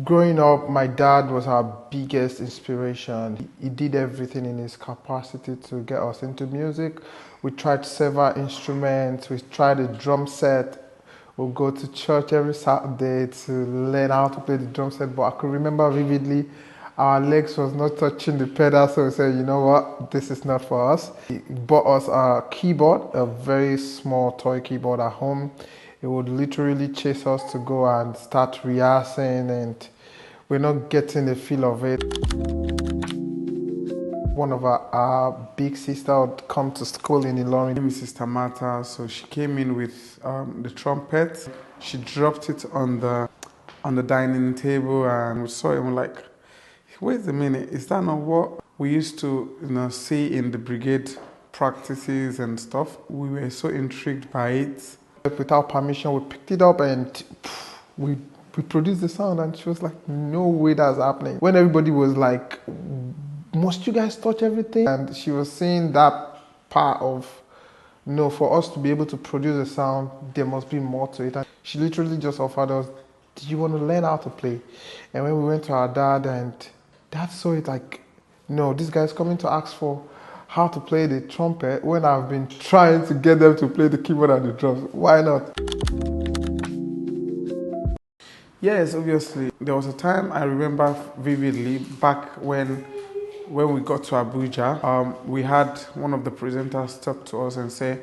Growing up, my dad was our biggest inspiration. He did everything in his capacity to get us into music. We tried several instruments. We tried a drum set. We'll go to church every Saturday to learn how to play the drum set. But I could remember vividly, our legs was not touching the pedal, so we said, you know what, this is not for us. He bought us a keyboard, a very small toy keyboard at home. It would literally chase us to go and start rehearsing, and we're not getting the feel of it. One of our big sister would come to school in Ilorin. Her name is Sister Martha, so she came in with the trumpet. She dropped it on the dining table, and we saw it and we're like, wait a minute, is that not what we used to see in the brigade practices and stuff? We were so intrigued by it. Without permission, we picked it up and we produced the sound, and she was like, no way that's happening. When everybody was like, must you guys touch everything? And she was saying that part of, no, for us to be able to produce a sound, there must be more to it. And she literally just offered us, do you want to learn how to play? And when we went to our dad, and Dad saw it like, no, this guy's coming to ask for how to play the trumpet when I've been trying to get them to play the keyboard and the drums. Why not? Yes, obviously. There was a time I remember vividly back when we got to Abuja. We had one of the presenters talk to us and say,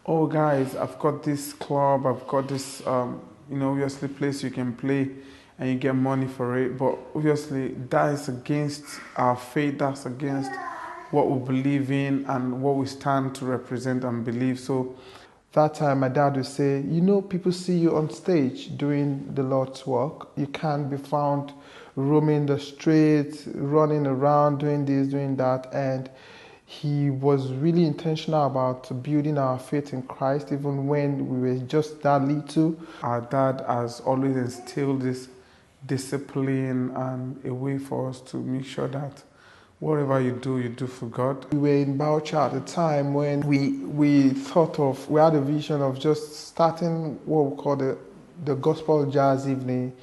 oh guys, I've got this club, I've got this, obviously place you can play and you get money for it. But obviously that is against our faith, that's against what we believe in and what we stand to represent and believe. So that time my dad would say, people see you on stage doing the Lord's work. You can't be found roaming the streets, running around, doing this, doing that. And he was really intentional about building our faith in Christ, even when we were just that little. Our dad has always instilled this discipline and a way for us to make sure that whatever you do for God. We were in Bauchi at the time when we had a vision of just starting what we call the gospel jazz evening.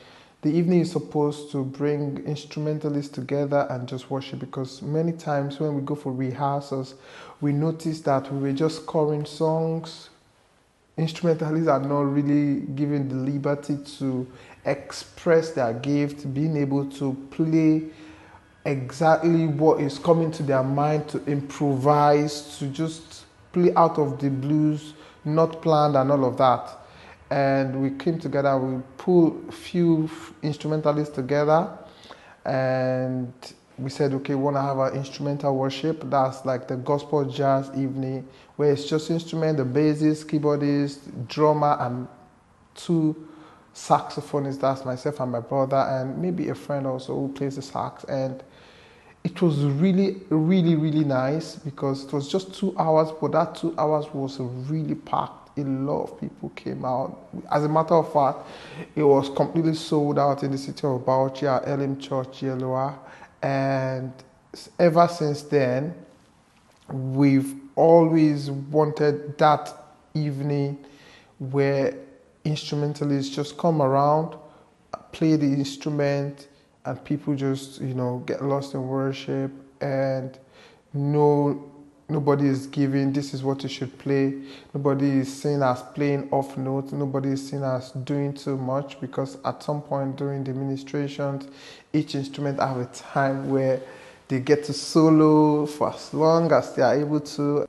The evening is supposed to bring instrumentalists together and just worship, because many times when we go for rehearsals, we notice that we were just scoring songs. Instrumentalists are not really given the liberty to express their gift, being able to play exactly what is coming to their mind, to improvise, to just play out of the blues, not planned and all of that. And we came together, we pulled a few instrumentalists together, and we said, okay, we want to have an instrumental worship. That's like the gospel jazz evening, where it's just instrument, the bassist, keyboardist, drummer, and two saxophonists. That's myself and my brother, and maybe a friend also who plays the sax. And it was really, really, really nice, because it was just 2 hours, but that 2 hours was really packed. A lot of people came out. As a matter of fact, it was completely sold out in the city of Bauchi at Elim Church, Yellowa. And ever since then, we've always wanted that evening where instrumentalists just come around, play the instrument, and people just, get lost in worship, and nobody is giving, this is what you should play. Nobody is seen as playing off note. Nobody is seen as doing too much, because at some point during the ministrations, each instrument have a time where they get to solo for as long as they are able to.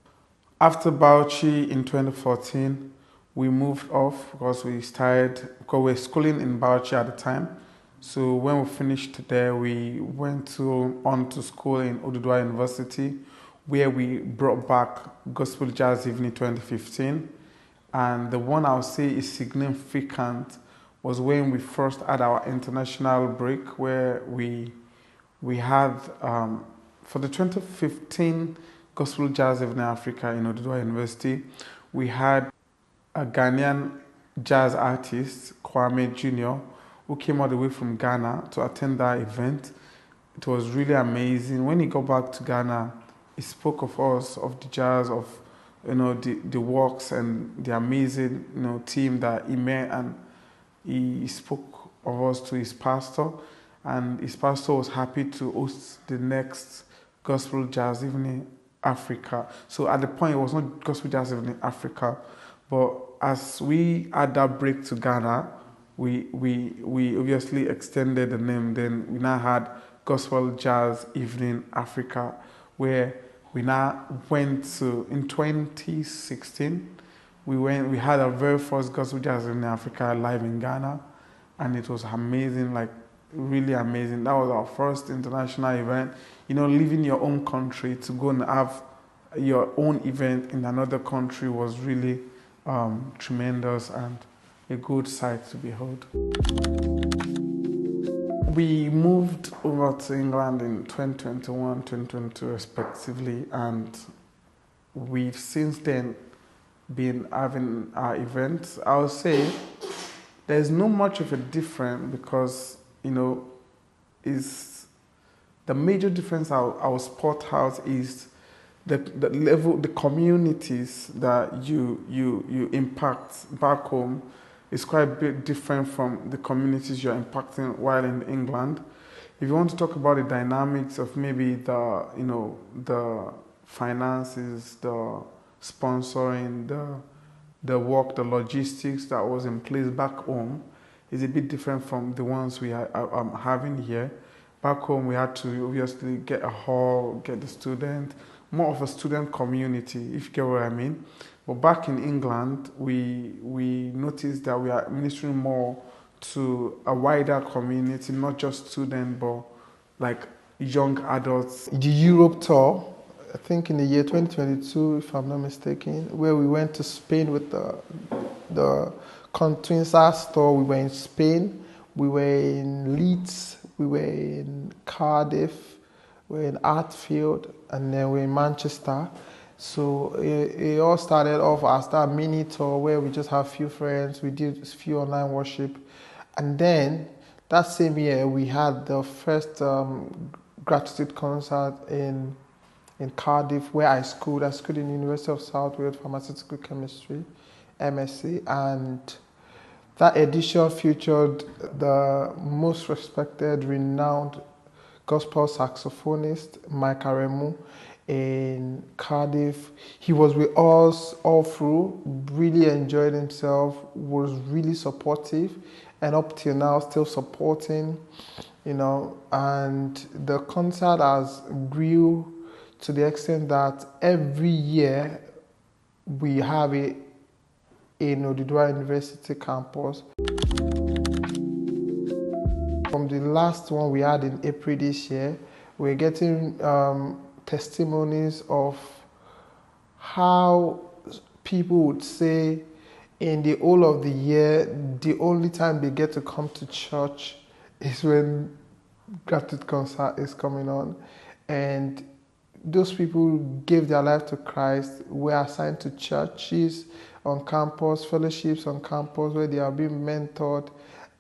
After Bauchi in 2014, we moved off because we were schooling in Bauchi at the time. So when we finished there, we went on to school in Oduduwa University, where we brought back Gospel Jazz Evening 2015. And the one I would say is significant was when we first had our international break, where we had, for the 2015 Gospel Jazz Evening Africa in Oduduwa University, we had a Ghanaian jazz artist, Kwame Jr., who came all the way from Ghana to attend that event. It was really amazing. When he got back to Ghana, he spoke of us, of the jazz, of the works and the amazing team that he met, and he spoke of us to his pastor. and his pastor was happy to host the next Gospel Jazz Evening Africa. So at the point, it was not Gospel Jazz Evening Africa, but as we had that break to Ghana, we obviously extended the name. Then we now had Gospel Jazz Evening Africa, where we now went to, in 2016, we had our very first Gospel Jazz Evening Africa live in Ghana, and it was amazing, like really amazing. That was our first international event. You know, leaving your own country to go and have your own event in another country was really tremendous and a good sight to behold. We moved over to England in 2021, 2022 respectively, and we've since then been having our events. I would say there's not much of a difference because, you know, is the major difference our sport house is the level, the communities that you impact back home is quite a bit different from the communities you're impacting while in England. If you want to talk about the dynamics of maybe the finances, the sponsoring, the work, the logistics that was in place back home is a bit different from the ones we are having here. Back home, we had to obviously get a hall, get the student, more of a student community, if you get what I mean. But back in England, we noticed that we are ministering more to a wider community, not just students, but like young adults. The Europe tour, I think in the year 2022, if I'm not mistaken, where we went to Spain with the Twinsax tour. We were in Spain, we were in Leeds, we were in Cardiff, we were in Hartfield, and then we were in Manchester. So it all started off as that mini tour where we just have a few friends, we did a few online worship. And then that same year, we had the first gratitude concert in Cardiff, where I schooled. I schooled in the University of South Wales, Pharmaceutical Chemistry, MSc, and that edition featured the most respected, renowned gospel saxophonist, Mike Aremu, in Cardiff. He was with us all through, really enjoyed himself, was really supportive, and up till now still supporting, you know. And the concert has grew to the extent that every year we have it in Oduduwa University campus. From the last one we had in April this year, we're getting testimonies of how people would say in the whole of the year, the only time they get to come to church is when gratitude concert is coming on. And those people gave their life to Christ, were assigned to churches on campus, fellowships on campus where they are being mentored.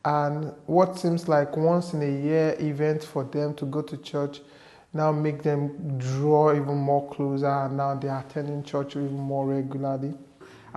And what seems like once in a year event for them to go to church now make them draw even more closer, and now they are attending church even more regularly.